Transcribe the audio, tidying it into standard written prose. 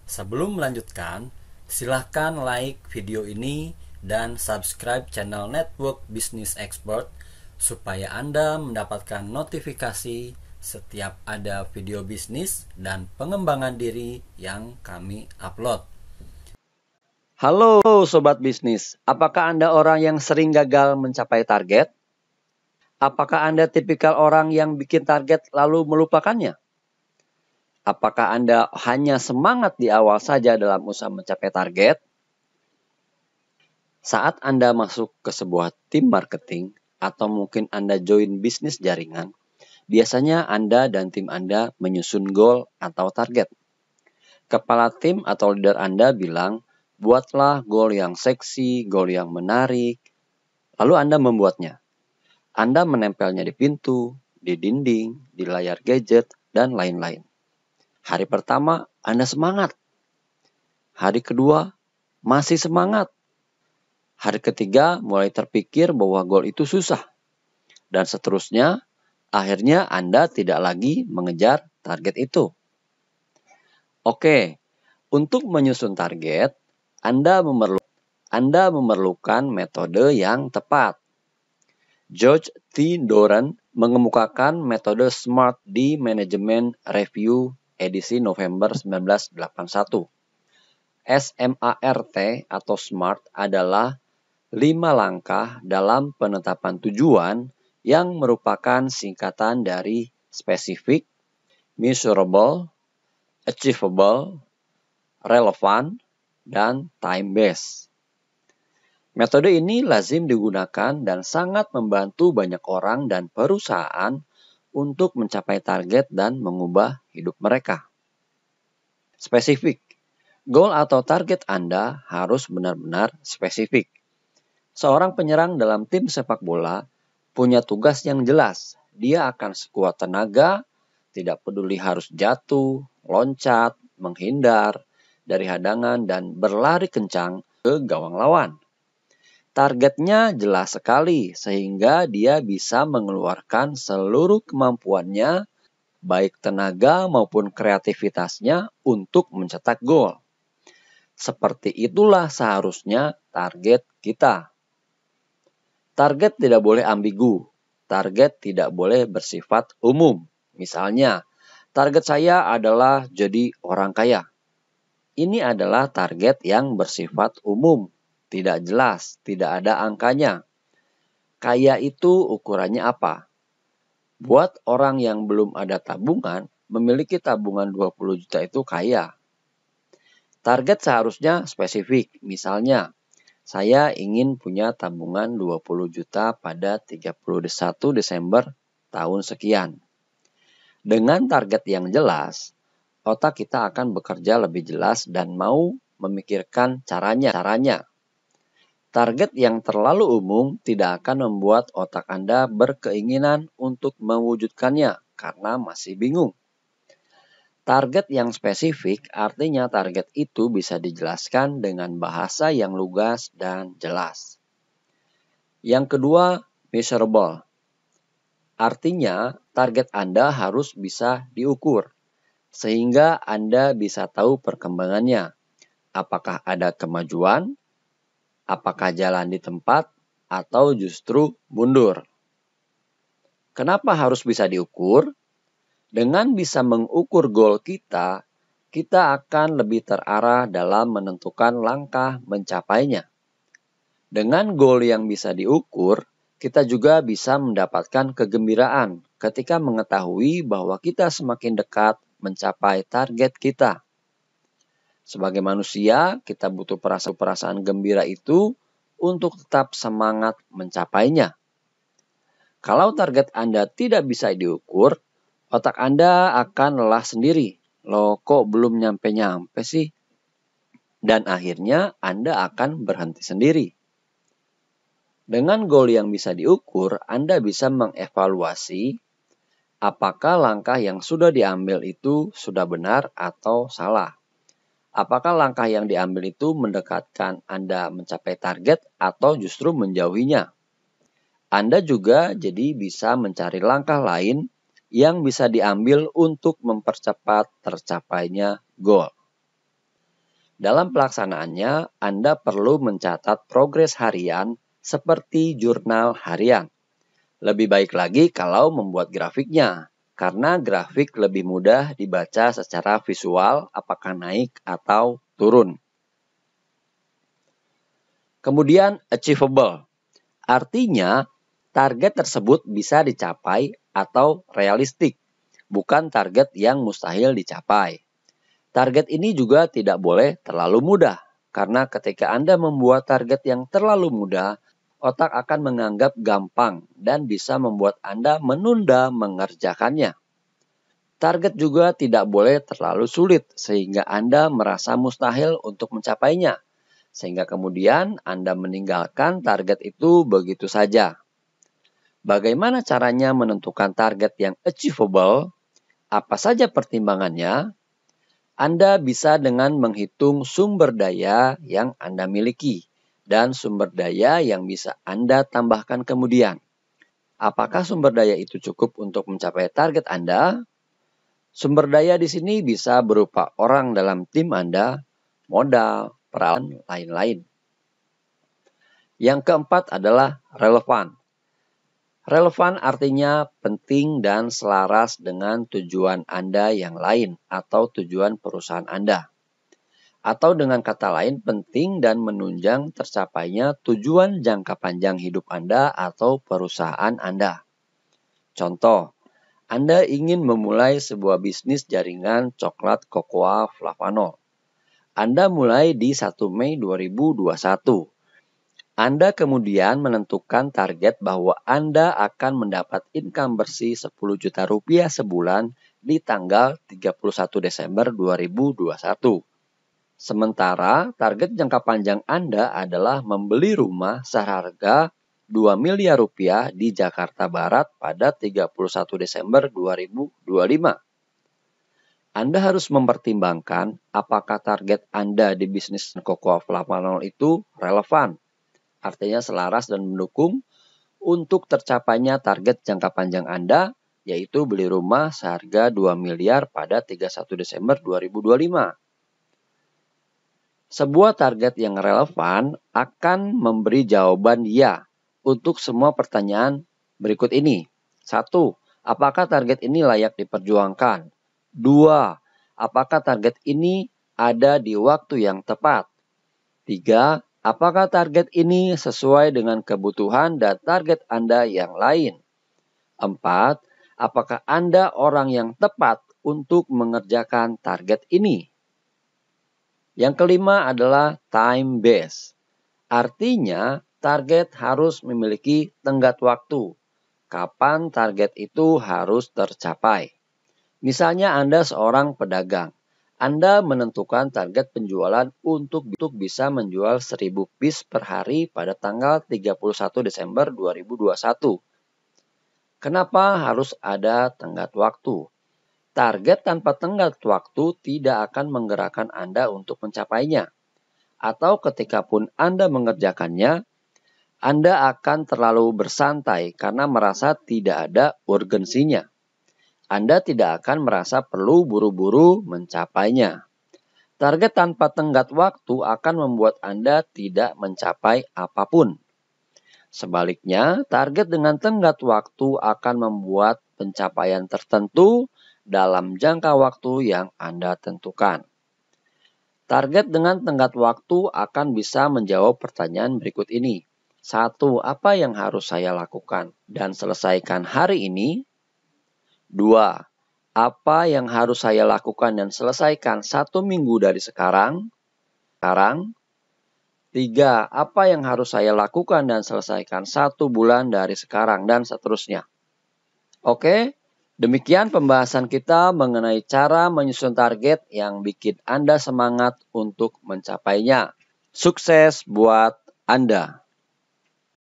Sebelum melanjutkan, silahkan like video ini dan subscribe channel Network Business Expert supaya Anda mendapatkan notifikasi setiap ada video bisnis dan pengembangan diri yang kami upload. Halo Sobat Bisnis, apakah Anda orang yang sering gagal mencapai target? Apakah Anda tipikal orang yang bikin target lalu melupakannya? Apakah Anda hanya semangat di awal saja dalam usaha mencapai target? Saat Anda masuk ke sebuah tim marketing atau mungkin Anda join bisnis jaringan, biasanya Anda dan tim Anda menyusun goal atau target. Kepala tim atau leader Anda bilang, buatlah goal yang seksi, goal yang menarik. Lalu Anda membuatnya. Anda menempelnya di pintu, di dinding, di layar gadget, dan lain-lain. Hari pertama, Anda semangat. Hari kedua, masih semangat. Hari ketiga, mulai terpikir bahwa goal itu susah. Dan seterusnya, akhirnya Anda tidak lagi mengejar target itu. Oke, untuk menyusun target, Anda memerlukan metode yang tepat. George T. Doran mengemukakan metode SMART di Management Review edisi November 1981. SMART atau SMART adalah 5 langkah dalam penetapan tujuan yang merupakan singkatan dari specific, measurable, achievable, relevant, dan time-based. Metode ini lazim digunakan dan sangat membantu banyak orang dan perusahaan untuk mencapai target dan mengubah hidup mereka. Spesifik. Goal atau target Anda harus benar-benar spesifik. Seorang penyerang dalam tim sepak bola punya tugas yang jelas. Dia akan sekuat tenaga, tidak peduli harus jatuh, loncat, menghindar dari hadangan, dan berlari kencang ke gawang lawan. Targetnya jelas sekali sehingga dia bisa mengeluarkan seluruh kemampuannya, baik tenaga maupun kreativitasnya untuk mencetak gol. Seperti itulah seharusnya target kita. Target tidak boleh ambigu. Target tidak boleh bersifat umum. Misalnya, target saya adalah jadi orang kaya. Ini adalah target yang bersifat umum, tidak jelas, tidak ada angkanya. Kaya itu ukurannya apa? Buat orang yang belum ada tabungan, memiliki tabungan 20 juta itu kaya. Target seharusnya spesifik. Misalnya, saya ingin punya tabungan 20 juta pada 31 Desember tahun sekian. Dengan target yang jelas, otak kita akan bekerja lebih jelas dan mau memikirkan caranya. Target yang terlalu umum tidak akan membuat otak Anda berkeinginan untuk mewujudkannya karena masih bingung. Target yang spesifik artinya target itu bisa dijelaskan dengan bahasa yang lugas dan jelas. Yang kedua, measurable. Artinya target Anda harus bisa diukur, sehingga Anda bisa tahu perkembangannya. Apakah ada kemajuan, apakah jalan di tempat, atau justru mundur. Kenapa harus bisa diukur? Dengan bisa mengukur goal kita akan lebih terarah dalam menentukan langkah mencapainya. Dengan goal yang bisa diukur, kita juga bisa mendapatkan kegembiraan ketika mengetahui bahwa kita semakin dekat mencapai target kita. Sebagai manusia, kita butuh perasaan gembira itu untuk tetap semangat mencapainya. Kalau target Anda tidak bisa diukur, otak Anda akan lelah sendiri. Loh, kok belum nyampe-nyampe sih? Dan akhirnya Anda akan berhenti sendiri. Dengan goal yang bisa diukur, Anda bisa mengevaluasi apakah langkah yang sudah diambil itu sudah benar atau salah. Apakah langkah yang diambil itu mendekatkan Anda mencapai target atau justru menjauhinya? Anda juga jadi bisa mencari langkah lain yang bisa diambil untuk mempercepat tercapainya goal. Dalam pelaksanaannya, Anda perlu mencatat progres harian seperti jurnal harian. Lebih baik lagi kalau membuat grafiknya, karena grafik lebih mudah dibaca secara visual apakah naik atau turun. Kemudian achievable, artinya target tersebut bisa dicapai atau realistik, bukan target yang mustahil dicapai. Target ini juga tidak boleh terlalu mudah, karena ketika Anda membuat target yang terlalu mudah, otak akan menganggap gampang dan bisa membuat Anda menunda mengerjakannya. Target juga tidak boleh terlalu sulit, sehingga Anda merasa mustahil untuk mencapainya, sehingga kemudian Anda meninggalkan target itu begitu saja. Bagaimana caranya menentukan target yang achievable? Apa saja pertimbangannya? Anda bisa dengan menghitung sumber daya yang Anda miliki dan sumber daya yang bisa Anda tambahkan kemudian. Apakah sumber daya itu cukup untuk mencapai target Anda? Sumber daya di sini bisa berupa orang dalam tim Anda, modal, peralatan, lain-lain. Yang keempat adalah relevan. Relevan artinya penting dan selaras dengan tujuan Anda yang lain atau tujuan perusahaan Anda. Atau dengan kata lain, penting dan menunjang tercapainya tujuan jangka panjang hidup Anda atau perusahaan Anda. Contoh, Anda ingin memulai sebuah bisnis jaringan coklat Cocoa Flavanol. Anda mulai di 1 Mei 2021. Anda kemudian menentukan target bahwa Anda akan mendapat income bersih 10 juta rupiah sebulan di tanggal 31 Desember 2021. Sementara target jangka panjang Anda adalah membeli rumah seharga 2 miliar rupiah di Jakarta Barat pada 31 Desember 2025. Anda harus mempertimbangkan apakah target Anda di bisnis Cocoa Flavanol itu relevan. Artinya selaras dan mendukung untuk tercapainya target jangka panjang Anda, yaitu beli rumah seharga 2 miliar pada 31 Desember 2025. Sebuah target yang relevan akan memberi jawaban ya untuk semua pertanyaan berikut ini. 1. Apakah target ini layak diperjuangkan? 2. Apakah target ini ada di waktu yang tepat? 3. Apakah target ini sesuai dengan kebutuhan dan target Anda yang lain? 4. Apakah Anda orang yang tepat untuk mengerjakan target ini? Yang kelima adalah time based. Artinya, target harus memiliki tenggat waktu. Kapan target itu harus tercapai? Misalnya Anda seorang pedagang. Anda menentukan target penjualan untuk bisa menjual 1000 piece per hari pada tanggal 31 Desember 2021. Kenapa harus ada tenggat waktu? Target tanpa tenggat waktu tidak akan menggerakkan Anda untuk mencapainya. Atau ketika pun Anda mengerjakannya, Anda akan terlalu bersantai karena merasa tidak ada urgensinya. Anda tidak akan merasa perlu buru-buru mencapainya. Target tanpa tenggat waktu akan membuat Anda tidak mencapai apapun. Sebaliknya, target dengan tenggat waktu akan membuat pencapaian tertentu dalam jangka waktu yang Anda tentukan. Target dengan tenggat waktu akan bisa menjawab pertanyaan berikut ini. 1. Apa yang harus saya lakukan dan selesaikan hari ini? 2. Apa yang harus saya lakukan dan selesaikan 1 minggu dari sekarang? 3. Apa yang harus saya lakukan dan selesaikan 1 bulan dari sekarang? Dan seterusnya. Oke, demikian pembahasan kita mengenai cara menyusun target yang bikin Anda semangat untuk mencapainya. Sukses buat Anda!